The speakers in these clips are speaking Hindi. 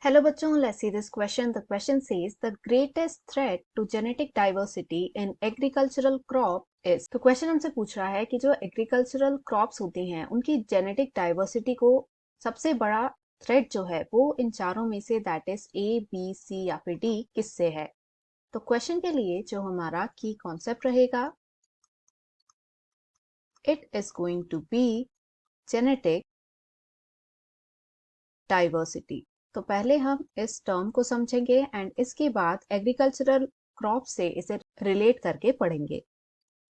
Hello बच्चों, let's see this question. The question says the greatest threat to genetic diversity in agricultural crop is. तो क्वेश्चन हमसे पूछ रहा है कि जो एग्रीकल्चरल क्रॉप्स होती हैं उनकी जेनेटिक डाइवर्सिटी को सबसे बड़ा थ्रेट जो है वो इन चारों में से that is A, B, C या फिर डी किससे है। तो क्वेश्चन के लिए जो हमारा की कॉन्सेप्ट रहेगा, it is going to be genetic diversity. तो पहले हम इस टर्म को समझेंगे एंड इसके बाद एग्रीकल्चरल क्रॉप से इसे रिलेट करके पढ़ेंगे।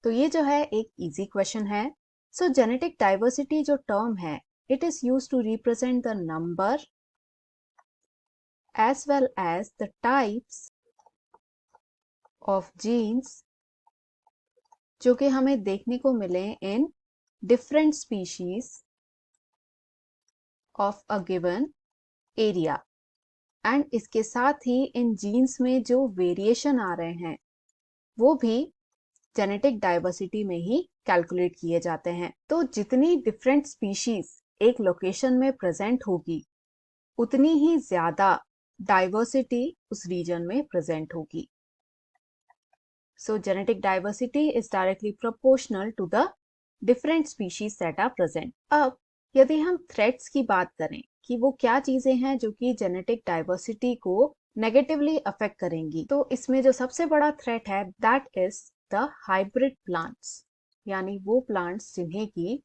तो ये जो है एक इजी क्वेश्चन है। सो जेनेटिक डाइवर्सिटी जो टर्म है, it is used to represent the number as well as the types of genes जो कि हमें देखने को मिले in different species of a given area. And इसके साथ ही इन जीन्स में जो वेरिएशन आ रहे हैं वो भी जेनेटिक डाइवर्सिटी में ही कैलकुलेट किए जाते हैं। तो जितनी डिफरेंट स्पीशीज एक लोकेशन में प्रेजेंट होगी उतनी ही ज्यादा डाइवर्सिटी उस रीजन में प्रेजेंट होगी। So genetic diversity is directly proportional to the different species that are present. अब यदि हम थ्रेट्स की बात करें कि वो क्या चीजें हैं जो कि जेनेटिक डाइवर्सिटी को नेगेटिवली अफेक्ट करेंगी, तो इसमें जो सबसे बड़ा थ्रेट है that is the hybrid plants, यानी वो प्लांट्स जिन्हें की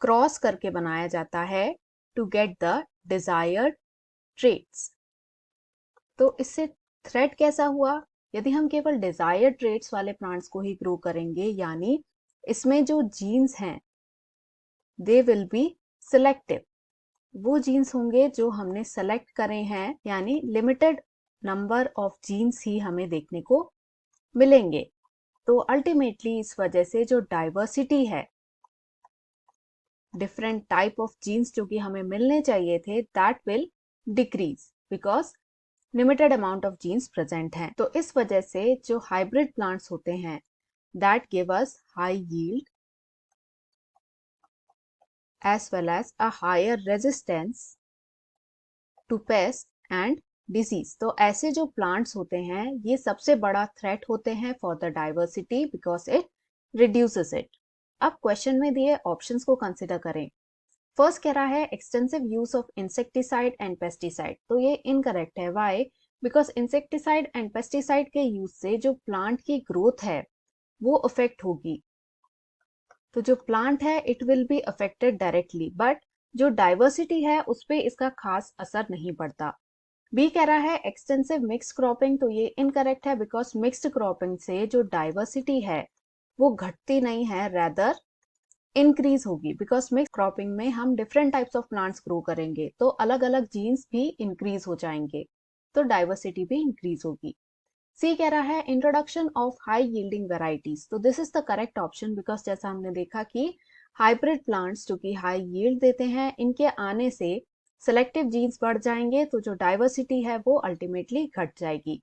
क्रॉस करके बनाया जाता है to get the desired traits. तो इससे थ्रेट कैसा हुआ? यदि हम केवल डिजायर्ड ट्रेट्स वाले प्लांट्स को ही ग्रो करेंगे, यानी इसमें जो जीन्स हैं दे विल बी सिलेक्टिव, वो जीन्स होंगे जो हमने सेलेक्ट करे हैं, यानी लिमिटेड नंबर ऑफ जीन्स ही हमें देखने को मिलेंगे। तो अल्टीमेटली इस वजह से जो डाइवर्सिटी है, डिफरेंट टाइप ऑफ जीन्स जो कि हमें मिलने चाहिए थे, that will decrease because limited amount of genes present हैं। तो इस वजह से जो हाइब्रिड प्लांट्स होते हैं that give us high yield as well as a higher resistance to pest and disease। तो ऐसे जो प्लांट्स होते हैं ये सबसे बड़ा थ्रेट होते हैं for the diversity because it reduces it. अब क्वेश्चन में दिए ऑप्शंस को कंसिडर करें। फर्स्ट कह रहा है extensive use of insecticide and pesticide, तो ये इनकरेक्ट है। Why? Because insecticide and pesticide के यूज से जो प्लांट की ग्रोथ है वो अफेक्ट होगी। तो जो प्लांट है it will be affected directly, but जो डाइवर्सिटी है उस पर इसका खास असर नहीं पड़ता। बी कह रहा है एक्सटेंसिव मिक्स क्रॉपिंग, तो ये इनकरेक्ट है बिकॉज मिक्स्ड क्रॉपिंग से जो डाइवर्सिटी है वो घटती नहीं है, रेदर इंक्रीज होगी। बिकॉज मिक्स क्रॉपिंग में हम different types of plants grow करेंगे तो अलग अलग जीन्स भी इंक्रीज हो जाएंगे, तो डाइवर्सिटी भी इंक्रीज होगी। सी कह रहा है introduction of high yielding varieties, तो this is the correct option because जैसा हमने देखा कि हाइब्रिड प्लांट्स जो कि हाई यील्ड देते हैं, इनके आने से सेलेक्टिव जीन्स बढ़ जाएंगे तो जो डाइवर्सिटी है वो अल्टीमेटली घट जाएगी।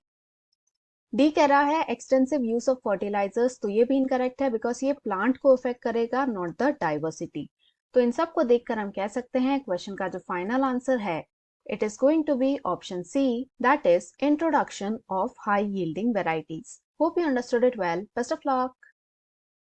डी कह रहा है एक्सटेंसिव यूज ऑफ फर्टिलाइजर्स, तो ये भी इनकरेक्ट है बिकॉज ये प्लांट को अफेक्ट करेगा, नॉट द डाइवर्सिटी। तो इन सब को देखकर हम कह सकते हैं क्वेश्चन का जो फाइनल आंसर है it is going to be option C, that is introduction of high yielding varieties. Hope you understood it well. Best of luck.